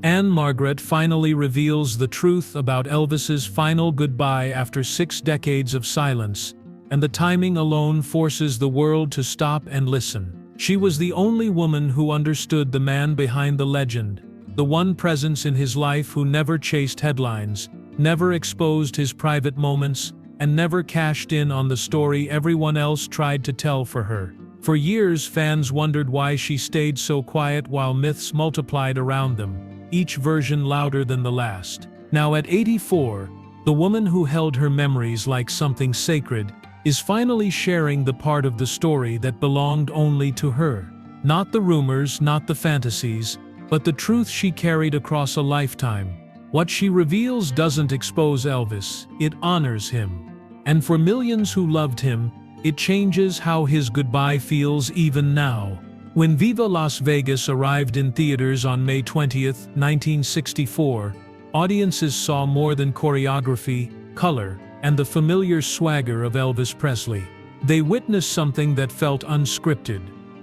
Ann-Margret finally reveals the truth about Elvis's final goodbye after 6 decades of silence, and the timing alone forces the world to stop and listen. She was the only woman who understood the man behind the legend, the one presence in his life who never chased headlines, never exposed his private moments, and never cashed in on the story everyone else tried to tell for her. For years, fans wondered why she stayed so quiet while myths multiplied around them, each version louder than the last. Now at 84, the woman who held her memories like something sacred is finally sharing the part of the story that belonged only to her. Not the rumors, not the fantasies, but the truth she carried across a lifetime. What she reveals doesn't expose Elvis, it honors him. And for millions who loved him, it changes how his goodbye feels even now. When Viva Las Vegas arrived in theaters on May 20, 1964, audiences saw more than choreography, color, and the familiar swagger of Elvis Presley. They witnessed something that felt unscripted,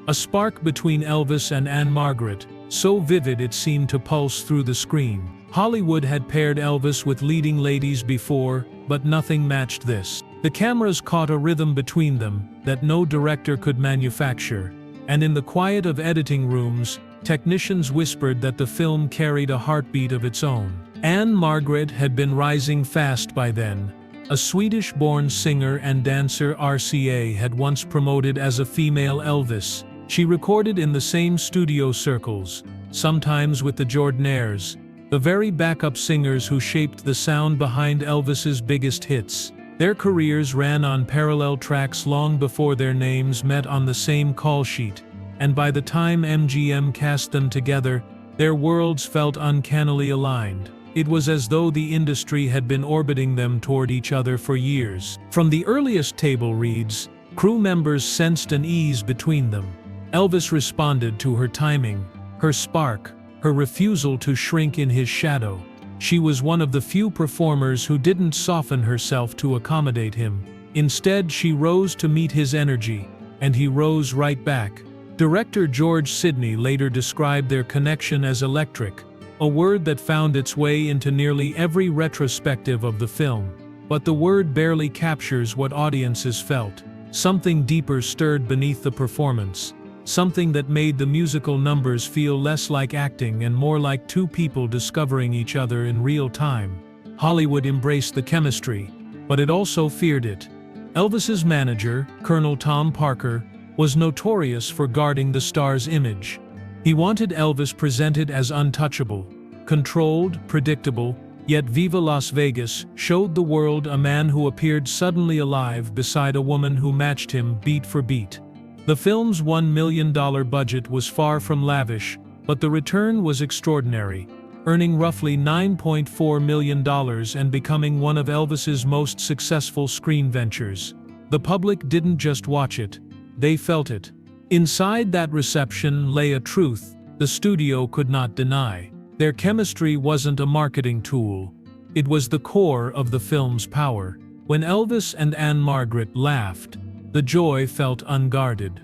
a spark between Elvis and Ann-Margret, so vivid it seemed to pulse through the screen. Hollywood had paired Elvis with leading ladies before, but nothing matched this. The cameras caught a rhythm between them that no director could manufacture, and in the quiet of editing rooms, technicians whispered that the film carried a heartbeat of its own. Ann-Margret had been rising fast by then. A Swedish-born singer and dancer RCA had once promoted as a female Elvis. She recorded in the same studio circles, sometimes with the Jordanaires, the very backup singers who shaped the sound behind Elvis's biggest hits. Their careers ran on parallel tracks long before their names met on the same call sheet, and by the time MGM cast them together, their worlds felt uncannily aligned. It was as though the industry had been orbiting them toward each other for years. From the earliest table reads, crew members sensed an ease between them. Elvis responded to her timing, her spark, her refusal to shrink in his shadow. She was one of the few performers who didn't soften herself to accommodate him. Instead, she rose to meet his energy, and he rose right back. Director George Sidney later described their connection as electric, a word that found its way into nearly every retrospective of the film. But the word barely captures what audiences felt. Something deeper stirred beneath the performance. Something that made the musical numbers feel less like acting and more like two people discovering each other in real time. Hollywood embraced the chemistry, but it also feared it. Elvis's manager, Colonel Tom Parker, was notorious for guarding the star's image. He wanted Elvis presented as untouchable, controlled, predictable, yet Viva Las Vegas showed the world a man who appeared suddenly alive beside a woman who matched him beat for beat. The film's $1 million budget was far from lavish, but the return was extraordinary, earning roughly $9.4 million and becoming one of Elvis's most successful screen ventures. The public didn't just watch it, they felt it. Inside that reception lay a truth the studio could not deny. Their chemistry wasn't a marketing tool. It was the core of the film's power. When Elvis and Ann-Margret laughed, the joy felt unguarded.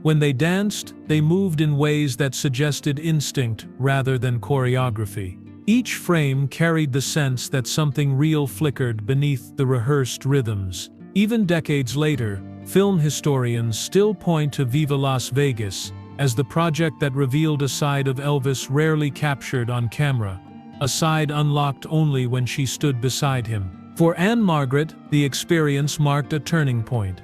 When they danced, they moved in ways that suggested instinct rather than choreography. Each frame carried the sense that something real flickered beneath the rehearsed rhythms. Even decades later, film historians still point to Viva Las Vegas as the project that revealed a side of Elvis rarely captured on camera, a side unlocked only when she stood beside him. For Ann-Margret, the experience marked a turning point.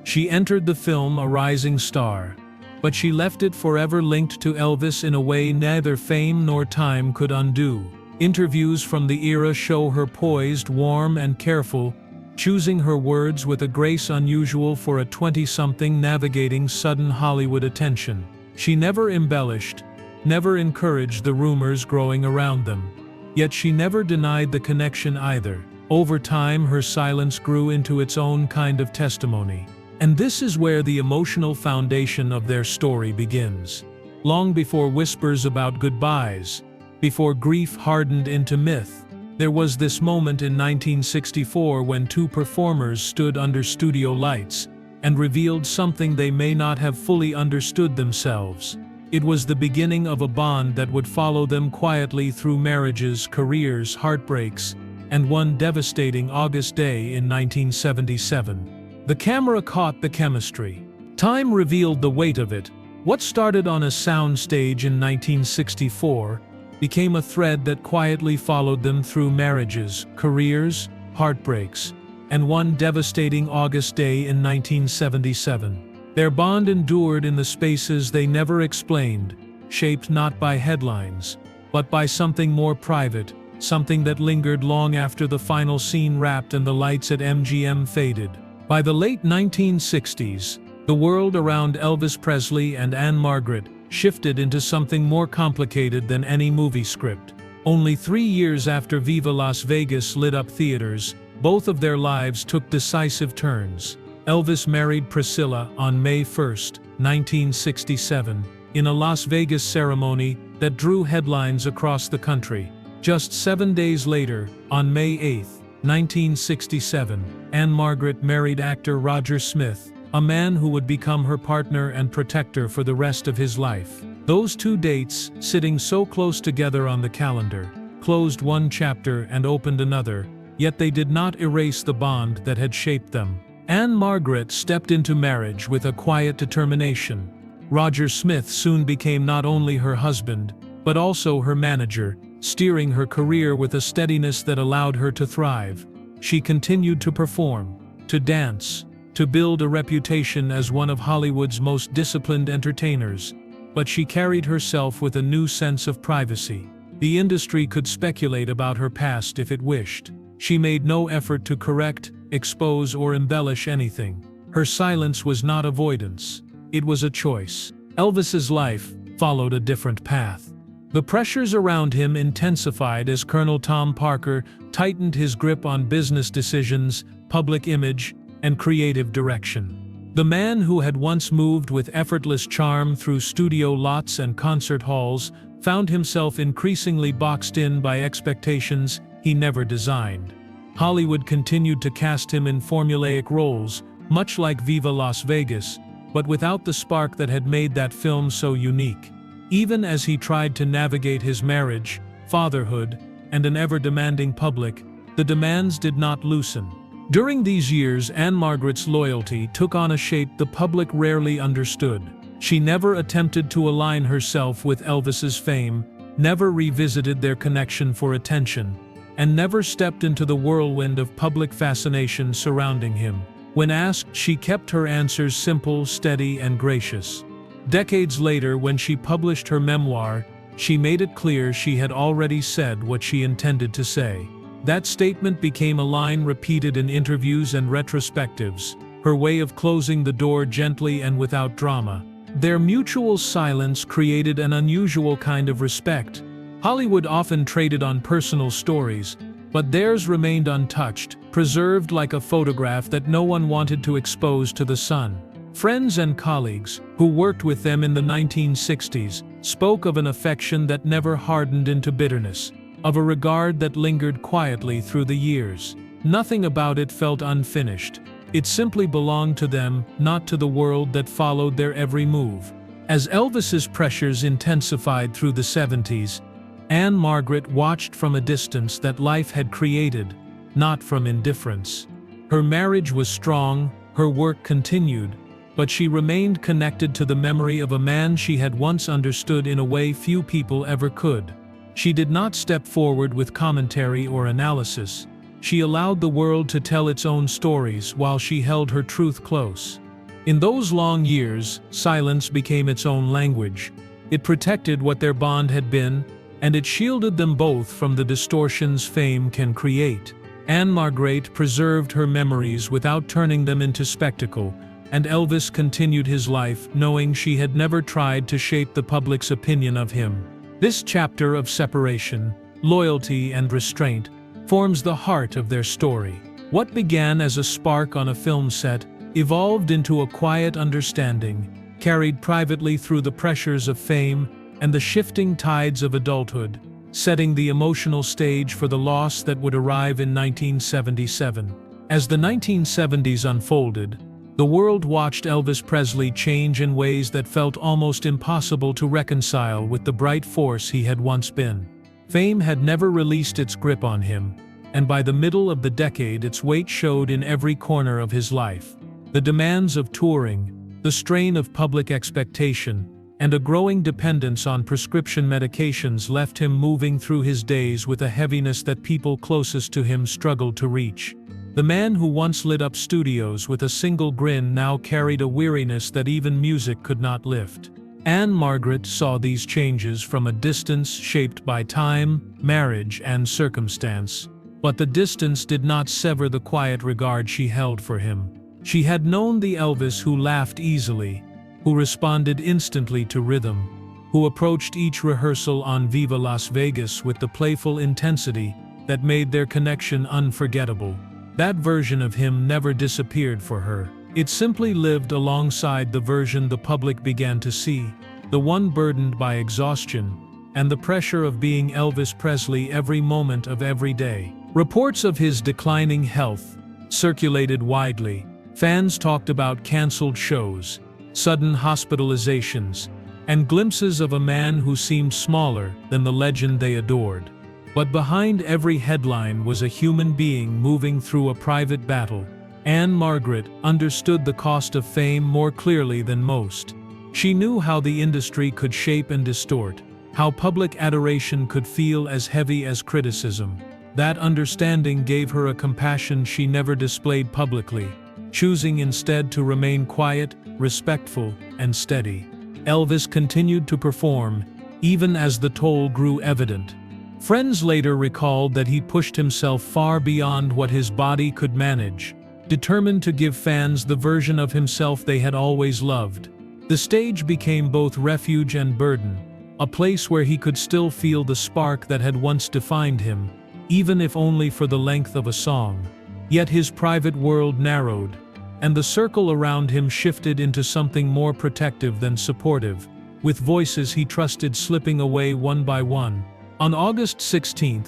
She entered the film a rising star, but she left it forever linked to Elvis in a way neither fame nor time could undo. Interviews from the era show her poised, warm, and careful, choosing her words with a grace unusual for a 20-something navigating sudden Hollywood attention. She never embellished, never encouraged the rumors growing around them. Yet she never denied the connection either. Over time, her silence grew into its own kind of testimony. And this is where the emotional foundation of their story begins. Long before whispers about goodbyes, before grief hardened into myth, there was this moment in 1964 when two performers stood under studio lights and revealed something they may not have fully understood themselves. It was the beginning of a bond that would follow them quietly through marriages, careers, heartbreaks, and one devastating August day in 1977. The camera caught the chemistry. Time revealed the weight of it. What started on a sound stage in 1964 became a thread that quietly followed them through marriages, careers, heartbreaks, and one devastating August day in 1977. Their bond endured in the spaces they never explained, shaped not by headlines, but by something more private, something that lingered long after the final scene wrapped and the lights at MGM faded. By the late 1960s, the world around Elvis Presley and Ann-Margret shifted into something more complicated than any movie script. Only 3 years after Viva Las Vegas lit up theaters, both of their lives took decisive turns. Elvis married Priscilla on May 1, 1967, in a Las Vegas ceremony that drew headlines across the country. Just 7 days later, on May 8, 1967, Ann-Margret married actor Roger Smith, a man who would become her partner and protector for the rest of his life. Those 2 dates, sitting so close together on the calendar, closed one chapter and opened another, yet they did not erase the bond that had shaped them. Ann-Margret stepped into marriage with a quiet determination. Roger Smith soon became not only her husband, but also her manager, steering her career with a steadiness that allowed her to thrive. She continued to perform, to dance, to build a reputation as one of Hollywood's most disciplined entertainers, but she carried herself with a new sense of privacy. The industry could speculate about her past if it wished. She made no effort to correct, expose, or embellish anything. Her silence was not avoidance. It was a choice. Elvis's life followed a different path. The pressures around him intensified as Colonel Tom Parker tightened his grip on business decisions, public image, and creative direction. The man who had once moved with effortless charm through studio lots and concert halls found himself increasingly boxed in by expectations he never designed. Hollywood continued to cast him in formulaic roles, much like Viva Las Vegas, but without the spark that had made that film so unique. Even as he tried to navigate his marriage, fatherhood, and an ever-demanding public, the demands did not loosen. During these years, Ann-Margret's loyalty took on a shape the public rarely understood. She never attempted to align herself with Elvis's fame, never revisited their connection for attention, and never stepped into the whirlwind of public fascination surrounding him. When asked, she kept her answers simple, steady, and gracious. Decades later, when she published her memoir, she made it clear she had already said what she intended to say. That statement became a line repeated in interviews and retrospectives, her way of closing the door gently and without drama. Their mutual silence created an unusual kind of respect. Hollywood often traded on personal stories, but theirs remained untouched, preserved like a photograph that no one wanted to expose to the sun. Friends and colleagues, who worked with them in the 1960s, spoke of an affection that never hardened into bitterness, of a regard that lingered quietly through the years. Nothing about it felt unfinished. It simply belonged to them, not to the world that followed their every move. As Elvis's pressures intensified through the 70s, Ann-Margret watched from a distance that life had created, not from indifference. Her marriage was strong, her work continued, but she remained connected to the memory of a man she had once understood in a way few people ever could. She did not step forward with commentary or analysis. She allowed the world to tell its own stories while she held her truth close. In those long years, silence became its own language. It protected what their bond had been, and it shielded them both from the distortions fame can create. Ann-Margret preserved her memories without turning them into spectacle, and Elvis continued his life knowing she had never tried to shape the public's opinion of him. This chapter of separation, loyalty, and restraint forms the heart of their story. What began as a spark on a film set evolved into a quiet understanding, carried privately through the pressures of fame and the shifting tides of adulthood, setting the emotional stage for the loss that would arrive in 1977. As the 1970s unfolded, The world watched Elvis Presley change in ways that felt almost impossible to reconcile with the bright force he had once been. Fame had never released its grip on him, and by the middle of the decade its weight showed in every corner of his life. The demands of touring, the strain of public expectation, and a growing dependence on prescription medications left him moving through his days with a heaviness that people closest to him struggled to reach. The man who once lit up studios with a single grin now carried a weariness that even music could not lift. Ann-Margret saw these changes from a distance shaped by time, marriage, and circumstance. But the distance did not sever the quiet regard she held for him. She had known the Elvis who laughed easily, who responded instantly to rhythm, who approached each rehearsal on Viva Las Vegas with the playful intensity that made their connection unforgettable. That version of him never disappeared for her. It simply lived alongside the version the public began to see, the one burdened by exhaustion and the pressure of being Elvis Presley every moment of every day. Reports of his declining health circulated widely. Fans talked about canceled shows, sudden hospitalizations, and glimpses of a man who seemed smaller than the legend they adored. But behind every headline was a human being moving through a private battle. Ann-Margret understood the cost of fame more clearly than most. She knew how the industry could shape and distort, how public adoration could feel as heavy as criticism. That understanding gave her a compassion she never displayed publicly, choosing instead to remain quiet, respectful, and steady. Elvis continued to perform, even as the toll grew evident. Friends later recalled that he pushed himself far beyond what his body could manage, determined to give fans the version of himself they had always loved. The stage became both refuge and burden, a place where he could still feel the spark that had once defined him, even if only for the length of a song. Yet his private world narrowed, and the circle around him shifted into something more protective than supportive, with voices he trusted slipping away one by one. On August 16,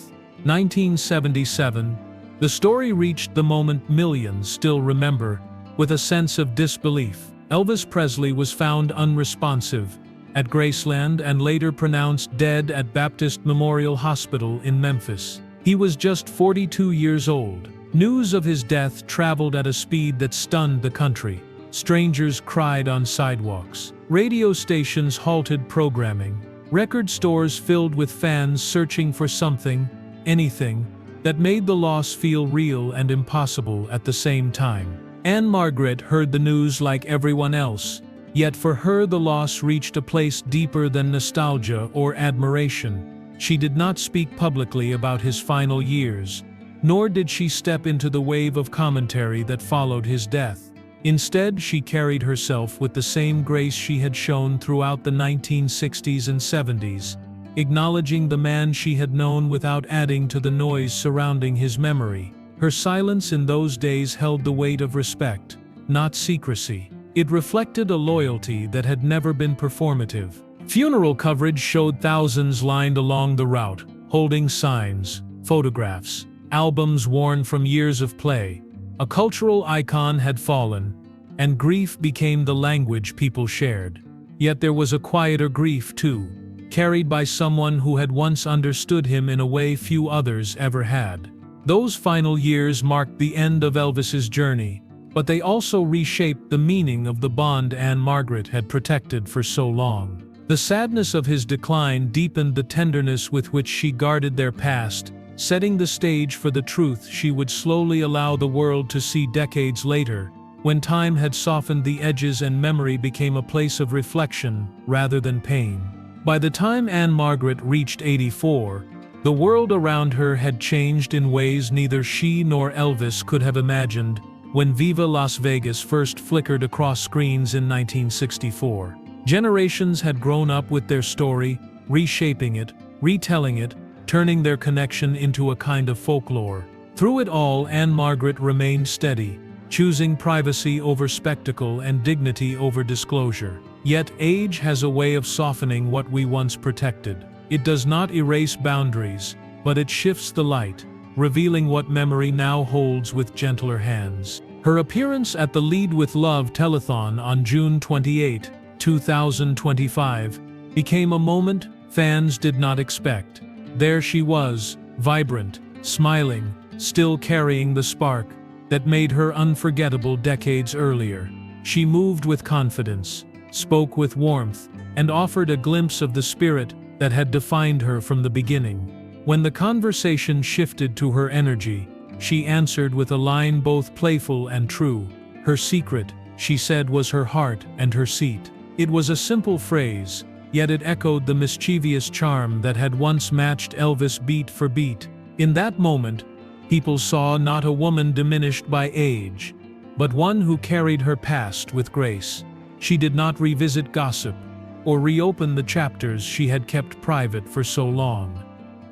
1977, the story reached the moment millions still remember, with a sense of disbelief. Elvis Presley was found unresponsive at Graceland and later pronounced dead at Baptist Memorial Hospital in Memphis. He was just 42 years old. News of his death traveled at a speed that stunned the country. Strangers cried on sidewalks. Radio stations halted programming. Record stores filled with fans searching for something, anything, that made the loss feel real and impossible at the same time. Ann-Margret heard the news like everyone else, yet for her the loss reached a place deeper than nostalgia or admiration. She did not speak publicly about his final years, nor did she step into the wave of commentary that followed his death. Instead, she carried herself with the same grace she had shown throughout the 1960s and 70s, acknowledging the man she had known without adding to the noise surrounding his memory. Her silence in those days held the weight of respect, not secrecy. It reflected a loyalty that had never been performative. Funeral coverage showed thousands lined along the route, holding signs, photographs, albums worn from years of play. A cultural icon had fallen, and grief became the language people shared. Yet there was a quieter grief too, carried by someone who had once understood him in a way few others ever had. Those final years marked the end of Elvis's journey, but they also reshaped the meaning of the bond Ann-Margret had protected for so long. The sadness of his decline deepened the tenderness with which she guarded their past, setting the stage for the truth she would slowly allow the world to see decades later, when time had softened the edges and memory became a place of reflection rather than pain. By the time Ann-Margret reached 84, the world around her had changed in ways neither she nor Elvis could have imagined when Viva Las Vegas first flickered across screens in 1964. Generations had grown up with their story, reshaping it, retelling it, turning their connection into a kind of folklore. Through it all, Ann-Margret remained steady, choosing privacy over spectacle and dignity over disclosure. Yet age has a way of softening what we once protected. It does not erase boundaries, but it shifts the light, revealing what memory now holds with gentler hands. Her appearance at the Lead with Love telethon on June 28, 2025, became a moment fans did not expect. There she was, vibrant, smiling, still carrying the spark that made her unforgettable decades earlier. She moved with confidence, spoke with warmth, and offered a glimpse of the spirit that had defined her from the beginning. When the conversation shifted to her energy, she answered with a line both playful and true. Her secret, she said, was her heart and her seat. It was a simple phrase, yet it echoed the mischievous charm that had once matched Elvis beat for beat. In that moment, people saw not a woman diminished by age, but one who carried her past with grace. She did not revisit gossip or reopen the chapters she had kept private for so long.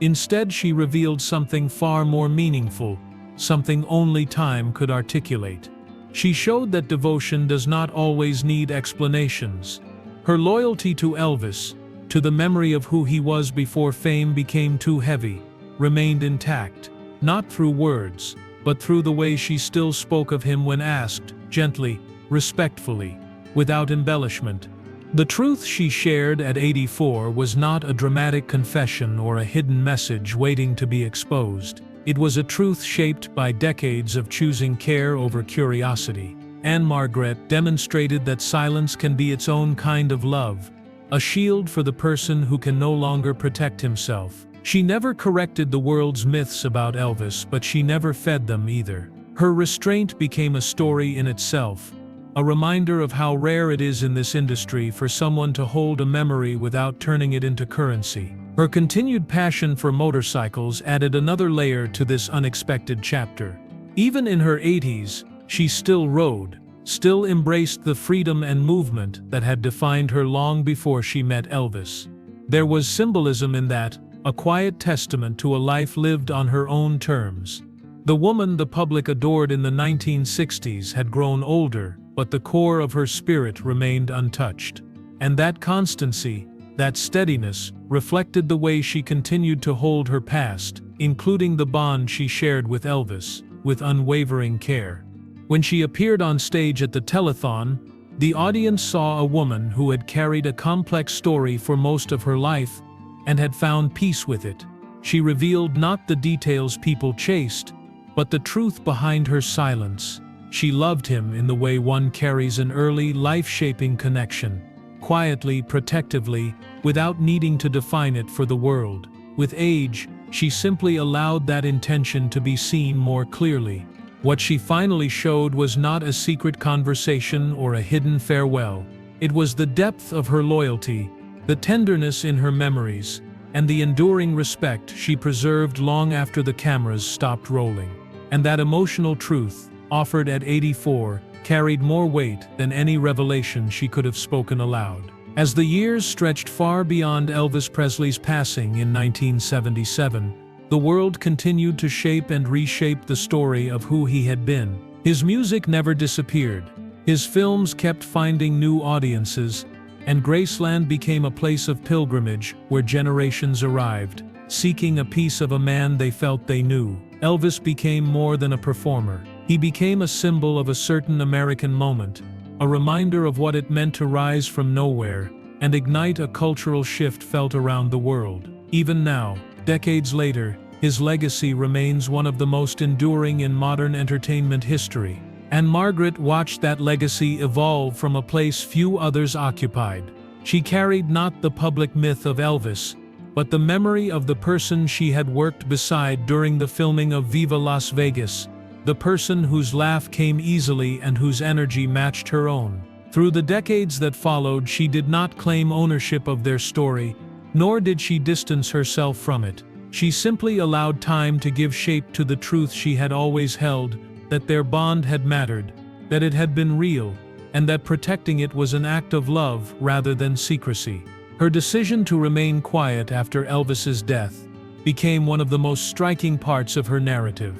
Instead, she revealed something far more meaningful, something only time could articulate. She showed that devotion does not always need explanations. Her loyalty to Elvis, to the memory of who he was before fame became too heavy, remained intact, not through words, but through the way she still spoke of him when asked, gently, respectfully, without embellishment. The truth she shared at 84 was not a dramatic confession or a hidden message waiting to be exposed. It was a truth shaped by decades of choosing care over curiosity. Ann-Margret demonstrated that silence can be its own kind of love, a shield for the person who can no longer protect himself. She never corrected the world's myths about Elvis, but she never fed them either. Her restraint became a story in itself, a reminder of how rare it is in this industry for someone to hold a memory without turning it into currency. Her continued passion for motorcycles added another layer to this unexpected chapter. Even in her 80s, she still rode, still embraced the freedom and movement that had defined her long before she met Elvis. There was symbolism in that, a quiet testament to a life lived on her own terms. The woman the public adored in the 1960s had grown older, but the core of her spirit remained untouched. And that constancy, that steadiness, reflected the way she continued to hold her past, including the bond she shared with Elvis, with unwavering care. When she appeared on stage at the telethon, the audience saw a woman who had carried a complex story for most of her life and had found peace with it. She revealed not the details people chased, but the truth behind her silence. She loved him in the way one carries an early, life-shaping connection, quietly, protectively, without needing to define it for the world. With age, she simply allowed that intention to be seen more clearly. What she finally showed was not a secret conversation or a hidden farewell. It was the depth of her loyalty, the tenderness in her memories, and the enduring respect she preserved long after the cameras stopped rolling. And that emotional truth, offered at 84, carried more weight than any revelation she could have spoken aloud. As the years stretched far beyond Elvis Presley's passing in 1977, the world continued to shape and reshape the story of who he had been. His music never disappeared. His films kept finding new audiences, and Graceland became a place of pilgrimage where generations arrived, seeking a piece of a man they felt they knew. Elvis became more than a performer. He became a symbol of a certain American moment, a reminder of what it meant to rise from nowhere and ignite a cultural shift felt around the world. Even now, decades later, his legacy remains one of the most enduring in modern entertainment history. Ann-Margret watched that legacy evolve from a place few others occupied. She carried not the public myth of Elvis, but the memory of the person she had worked beside during the filming of Viva Las Vegas, the person whose laugh came easily and whose energy matched her own. Through the decades that followed, she did not claim ownership of their story, nor did she distance herself from it. She simply allowed time to give shape to the truth she had always held, that their bond had mattered, that it had been real, and that protecting it was an act of love rather than secrecy. Her decision to remain quiet after Elvis's death became one of the most striking parts of her narrative.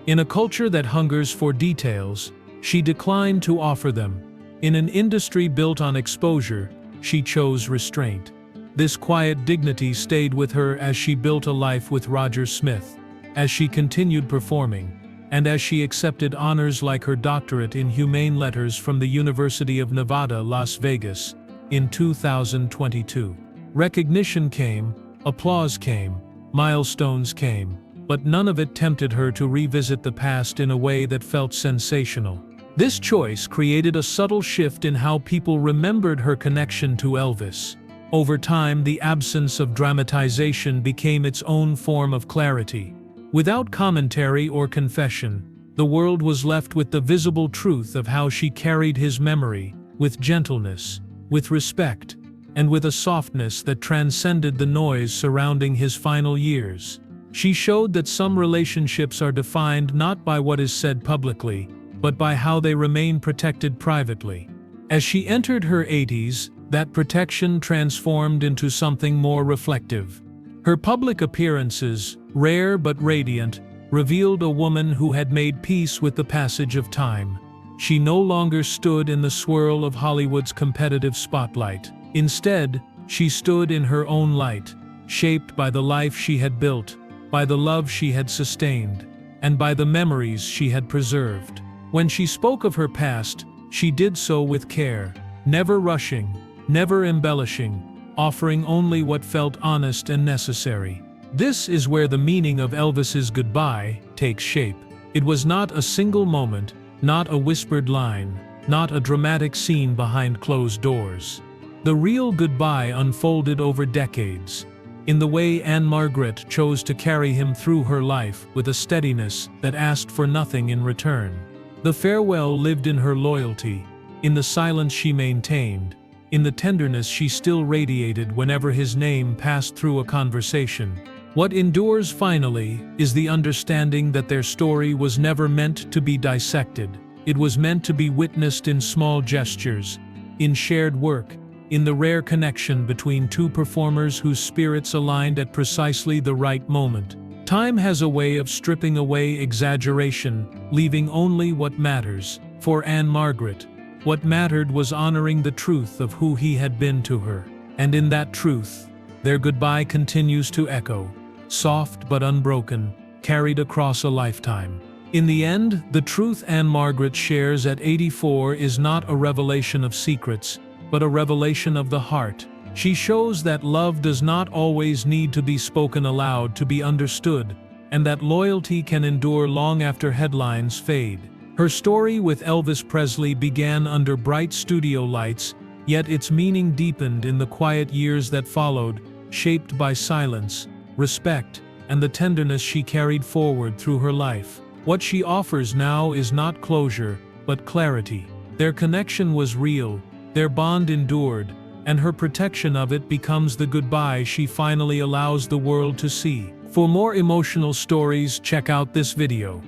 In a culture that hungers for details, she declined to offer them. In an industry built on exposure, she chose restraint. This quiet dignity stayed with her as she built a life with Roger Smith. As she continued performing, and as she accepted honors like her doctorate in humane letters from the University of Nevada, Las Vegas, in 2022. Recognition came, applause came, milestones came, but none of it tempted her to revisit the past in a way that felt sensational. This choice created a subtle shift in how people remembered her connection to Elvis. Over time, the absence of dramatization became its own form of clarity. Without commentary or confession, the world was left with the visible truth of how she carried his memory, with gentleness, with respect, and with a softness that transcended the noise surrounding his final years. She showed that some relationships are defined not by what is said publicly, but by how they remain protected privately. As she entered her 80s, that protection transformed into something more reflective. Her public appearances, rare but radiant, revealed a woman who had made peace with the passage of time. She no longer stood in the swirl of Hollywood's competitive spotlight. Instead, she stood in her own light, shaped by the life she had built, by the love she had sustained, and by the memories she had preserved. When she spoke of her past, she did so with care, never rushing, never embellishing, offering only what felt honest and necessary. This is where the meaning of Elvis's goodbye takes shape. It was not a single moment, not a whispered line, not a dramatic scene behind closed doors. The real goodbye unfolded over decades, in the way Ann-Margret chose to carry him through her life with a steadiness that asked for nothing in return. The farewell lived in her loyalty, in the silence she maintained, in the tenderness she still radiated whenever his name passed through a conversation. What endures finally is the understanding that their story was never meant to be dissected. It was meant to be witnessed in small gestures, in shared work, in the rare connection between two performers whose spirits aligned at precisely the right moment. Time has a way of stripping away exaggeration, leaving only what matters. For Ann-Margret, what mattered was honoring the truth of who he had been to her. And in that truth, their goodbye continues to echo, soft but unbroken, carried across a lifetime. In the end, the truth Ann-Margret shares at 84 is not a revelation of secrets, but a revelation of the heart. She shows that love does not always need to be spoken aloud to be understood, and that loyalty can endure long after headlines fade. Her story with Elvis Presley began under bright studio lights, yet its meaning deepened in the quiet years that followed, shaped by silence, respect, and the tenderness she carried forward through her life. What she offers now is not closure, but clarity. Their connection was real, their bond endured, and her protection of it becomes the goodbye she finally allows the world to see. For more emotional stories, check out this video.